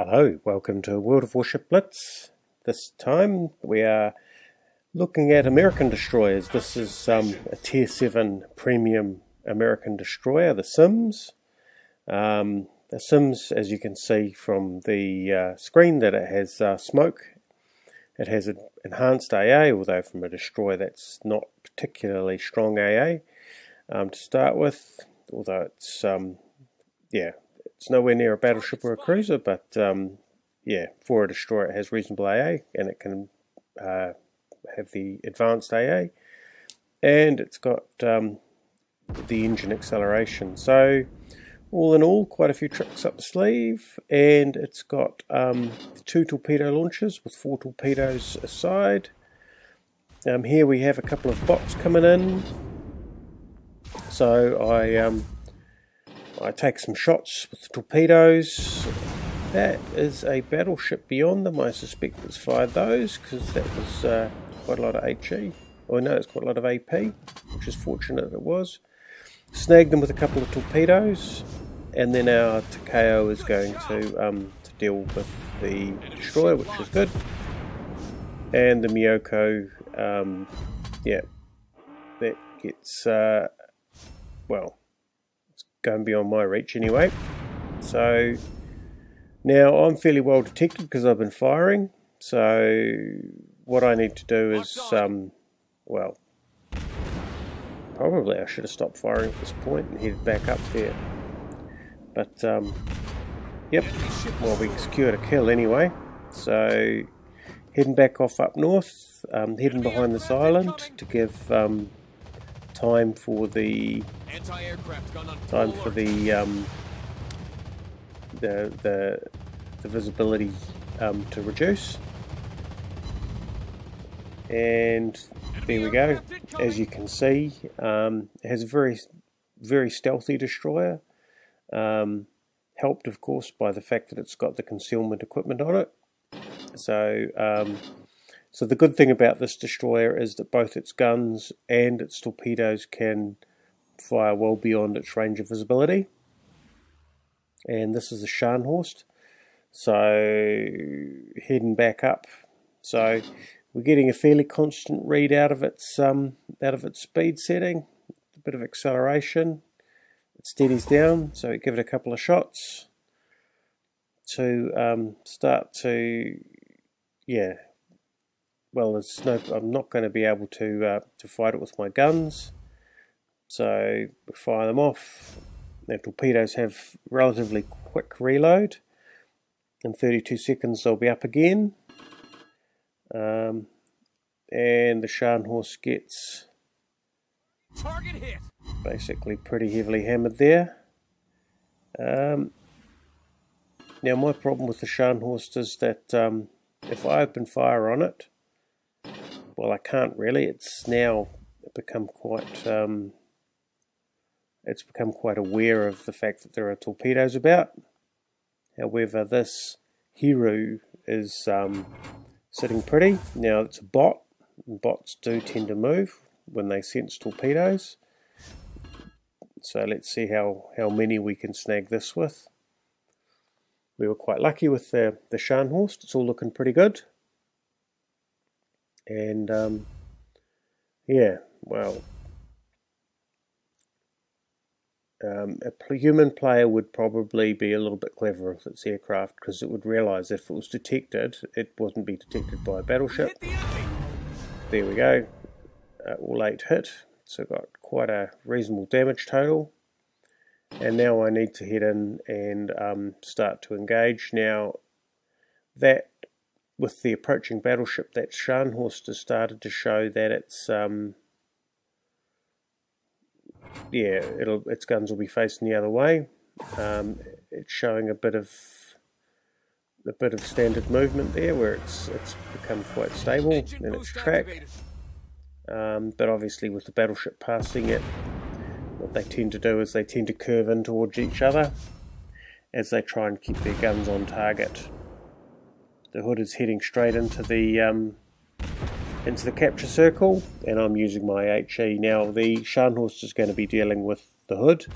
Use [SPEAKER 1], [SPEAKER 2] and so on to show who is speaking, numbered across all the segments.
[SPEAKER 1] Hello, welcome to World of Warship Blitz. This time we are looking at American destroyers. This is a Tier 7 premium American destroyer, the Sims. The Sims, as you can see from the screen, that it has smoke. It has an enhanced AA, although from a destroyer that's not particularly strong AA to start with. Although it's it's nowhere near a battleship or a cruiser, but for a destroyer it has reasonable AA, and it can have the advanced AA, and it's got the engine acceleration. So all in all, quite a few tricks up the sleeve, and it's got 2 torpedo launchers with 4 torpedoes aside. Here we have a couple of bots coming in, so I take some shots with the torpedoes. That is a battleship beyond them. I suspect it's fired those because that was quite a lot of HE. Oh no, it's quite a lot of AP, which is fortunate it was. Snagged them with a couple of torpedoes, and then our Takeo is going to deal with the destroyer, which is good. And the Miyoko, that gets well, going beyond my reach anyway. So now I'm fairly well detected because I've been firing. So what I need to do is, probably I should have stopped firing at this point and headed back up there. But well, we secured a kill anyway. So heading back off up north, heading behind this island to give time for the visibility to reduce. And there we go. As you can see, it has a very stealthy destroyer, helped of course by the fact that it's got the concealment equipment on it. So the good thing about this destroyer is that both its guns and its torpedoes can fire well beyond its range of visibility. And this is a Scharnhorst. So heading back up. So we're getting a fairly constant read out of its speed setting. A bit of acceleration. It steadies down. So we give it a couple of shots to start to well, I'm not going to be able to fight it with my guns, so we fire them off. The torpedoes have relatively quick reload. In 32 seconds they'll be up again, and the Scharnhorst gets basically pretty heavily hammered there. Now my problem with the Scharnhorst is that if I open fire on it, well, I can't really. It's now become quite aware of the fact that there are torpedoes about. However, this Hero is sitting pretty. Now it's a bot, and bots do tend to move when they sense torpedoes. So let's see how many we can snag this with. We were quite lucky with the Scharnhorst. It's all looking pretty good. And a human player would probably be a little bit clever with its aircraft, because it would realise if it was detected, it wouldn't be detected by a battleship. There we go, all 8 hit, so got quite a reasonable damage total. And now I need to head in and start to engage. Now that with the approaching battleship, that Scharnhorst has started to show that it's its guns will be facing the other way. It's showing a bit of standard movement there, where it's become quite stable in its track. But obviously with the battleship passing it, what they tend to do is they tend to curve in towards each other as they try and keep their guns on target. The hood is heading straight into the capture circle, and I'm using my HE. Now the Scharnhorst is going to be dealing with the hood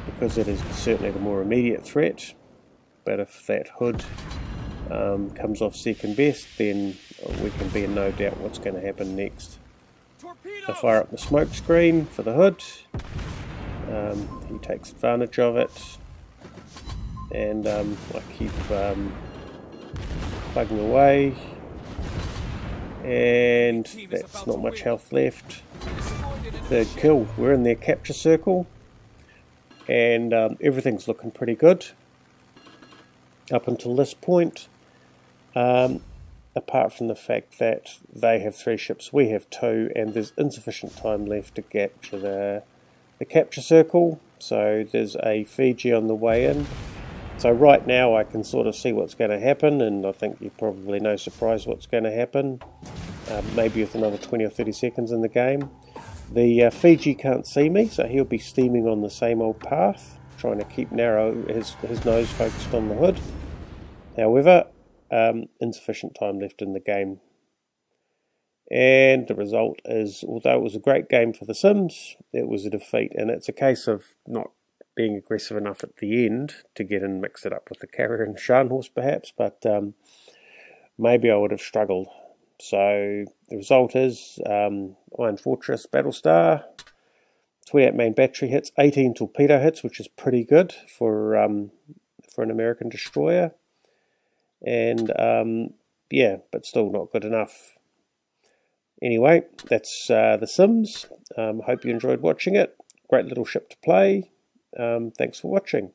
[SPEAKER 1] because it is certainly the more immediate threat. but if that hood comes off second best, then we can be in no doubt what's going to happen next. I fire up the smoke screen for the hood. He takes advantage of it, and I keep plugging away, and that's not much health left. Third kill. We're in their capture circle, and everything's looking pretty good up until this point, apart from the fact that they have 3 ships, we have 2, and there's insufficient time left to capture the capture circle. So there's a Fiji on the way in. So right now I can sort of see what's going to happen, and I think you're probably no surprise what's going to happen, maybe with another 20 or 30 seconds in the game. The Fiji can't see me, so he'll be steaming on the same old path, trying to keep his nose focused on the hood. However, insufficient time left in the game. And the result is, although it was a great game for the Sims, it was a defeat, and it's a case of not being aggressive enough at the end to get and mix it up with the carrier and Scharnhorst perhaps, but maybe I would have struggled. So the result is Iron Fortress Battlestar, 28 main battery hits, 18 torpedo hits, which is pretty good for an American destroyer, and yeah, but still not good enough. Anyway, that's The Sims. Hope you enjoyed watching it. Great little ship to play. Thanks for watching.